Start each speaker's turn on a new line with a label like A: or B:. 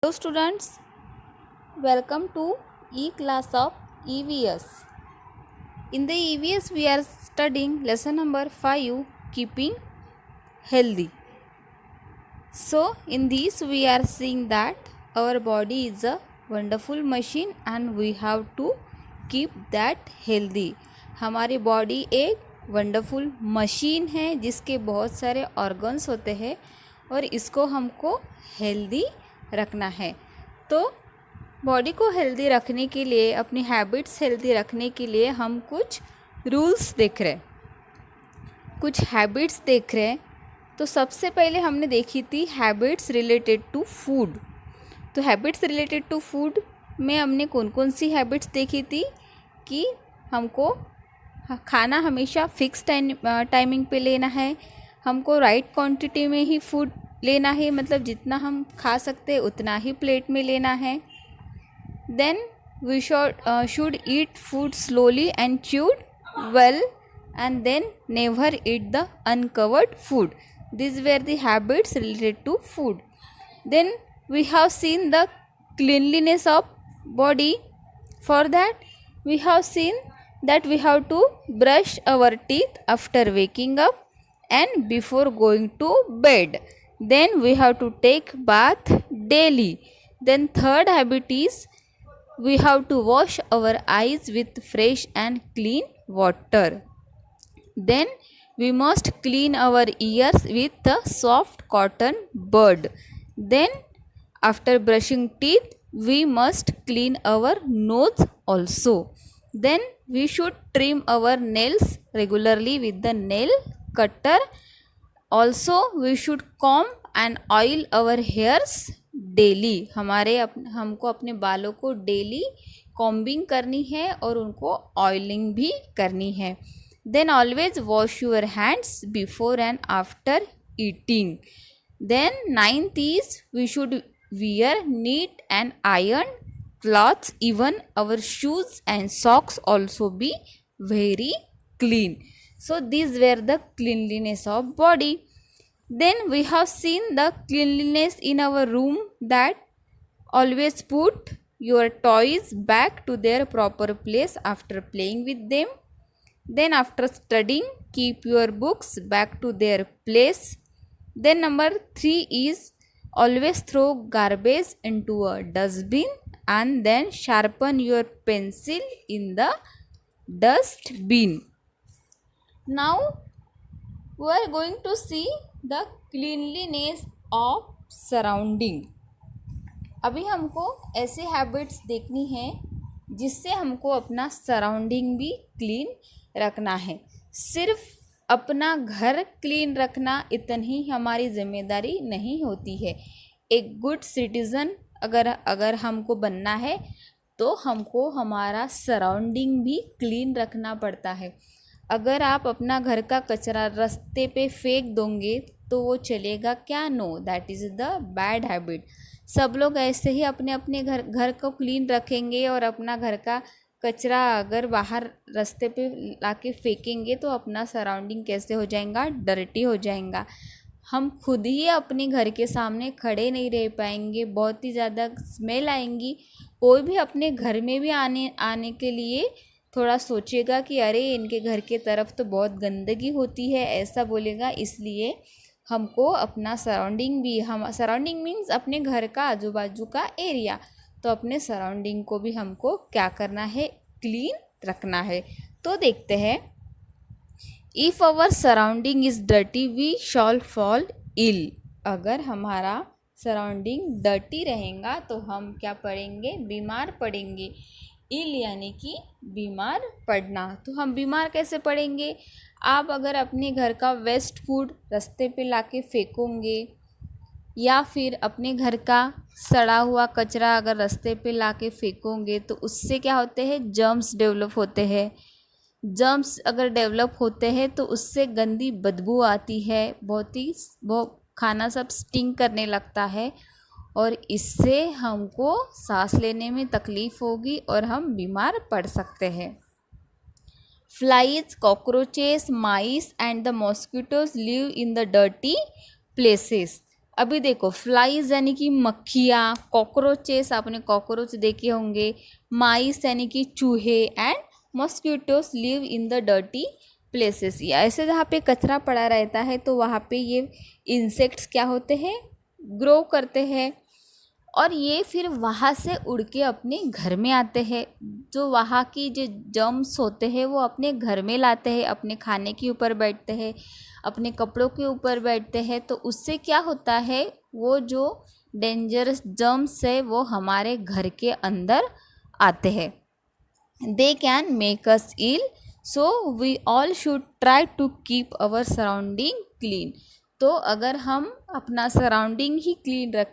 A: Hello students, welcome to E-class of EVS. In the EVS we are studying lesson number 5, keeping healthy. So in this we are seeing that our body is a wonderful machine and we have to keep that healthy. हमारी body एक wonderful machine है जिसके बहुत सारे organs होते हैं और इसको हमको हेल्दी रखना है। तो बॉडी को हेल्दी रखने के लिए, अपनी हैबिट्स हेल्दी रखने के लिए हम कुछ रूल्स देख रहे हैं, कुछ हैबिट्स देख रहे हैं। तो सबसे पहले हमने देखी थी हैबिट्स रिलेटेड टू फूड। तो हैबिट्स रिलेटेड टू फूड में हमने कौन कौन सी हैबिट्स देखी थी कि हमको खाना हमेशा फिक्स टाइमिंग पे लेना है, हमको राइट क्वांटिटी में ही फूड लेना है, मतलब जितना हम खा सकते हैं उतना ही प्लेट में लेना है। Then we should eat food slowly and chewed well and then never eat the uncovered food. These were the habits related to food. Then we have seen the cleanliness of body. For that we have seen that we have to brush our teeth after waking up and before going to bed. Then we have to take bath daily. Then third habit is we have to wash our eyes with fresh and clean water. Then we must clean our ears with a soft cotton bud. Then after brushing teeth we must clean our nose also. Then we should trim our nails regularly with the nail cutter. Also we should comb and oil our hairs daily. हमको अपने बालों को daily combing करनी है और उनको oiling भी करनी है। Then always wash your hands before and after eating. Then ninth is we should wear neat and iron clothes. Even our shoes and socks also be very clean. So these were the cleanliness of body. Then we have seen the cleanliness in our room, that always put your toys back to their proper place after playing with them. Then after studying, keep your books back to their place. Then number 3 is always throw garbage into a dustbin and then sharpen your pencil in the dustbin. Now we are going to see the cleanliness of surrounding. अभी हमको ऐसे habits देखनी है जिससे हमको अपना surrounding भी clean रखना है। सिर्फ अपना घर क्लीन रखना इतनी ही हमारी जिम्मेदारी नहीं होती है। एक गुड सिटीज़न अगर हमको बनना है तो हमको हमारा सराउंडिंग भी क्लीन रखना पड़ता है। अगर आप अपना घर का कचरा रास्ते पे फेंक दोगे तो वो चलेगा क्या? No, that is the bad habit. सब लोग ऐसे ही अपने अपने घर को क्लीन रखेंगे और अपना घर का कचरा अगर बाहर रास्ते पे लाके फेंकेंगे तो अपना सराउंडिंग कैसे हो जाएगा? डर्टी हो जाएगा। हम खुद ही अपने घर के सामने खड़े नहीं रह पाएंगे, बहुत ही ज़्यादा स्मेल आएंगी। कोई भी अपने घर में भी आने के लिए थोड़ा सोचेगा कि अरे इनके घर के तरफ तो बहुत गंदगी होती है, ऐसा बोलेगा। इसलिए हमको अपना सराउंडिंग मीन्स अपने घर का आजू बाजू का एरिया, तो अपने सराउंडिंग को भी हमको क्या करना है? क्लीन रखना है। तो देखते हैं, if our surrounding is dirty we shall fall ill. अगर हमारा सराउंडिंग डर्टी रहेगा तो हम क्या पड़ेंगे? बीमार पड़ेंगे। इल यानी कि बीमार पड़ना। तो हम बीमार कैसे पड़ेंगे? आप अगर अपने घर का वेस्ट फूड रास्ते पे लाके फेंकोगे या फिर अपने घर का सड़ा हुआ कचरा अगर रास्ते पे लाके फेंकोगे तो उससे क्या होते हैं? जर्म्स डेवलप होते हैं। जर्म्स अगर डेवलप होते हैं तो उससे गंदी बदबू आती है, बहुत खाना सब स्टिंग करने लगता है और इससे हमको सांस लेने में तकलीफ़ होगी और हम बीमार पड़ सकते हैं। Flies, cockroaches, mice and the mosquitoes live in the dirty places. अभी देखो फ्लाइज यानी कि मक्खियाँ, कॉकरोचेस आपने कॉकरोच देखे होंगे, माइस यानी कि चूहे and mosquitoes live in the dirty places. या ऐसे जहाँ पे कचरा पड़ा रहता है तो वहाँ पे ये इंसेक्ट्स क्या होते हैं, ग्रो करते हैं और ये फिर वहाँ से उड़ के अपने घर में आते हैं। जो वहाँ की जो जर्म्स होते हैं वो अपने घर में लाते हैं, अपने खाने के ऊपर बैठते हैं, अपने कपड़ों के ऊपर बैठते हैं। तो उससे क्या होता है, वो जो डेंजरस जर्म्स है वो हमारे घर के अंदर आते हैं। They can make us ill, so we all should try to keep our surrounding clean. तो अगर हम अपना सराउंडिंग ही क्लीन रखें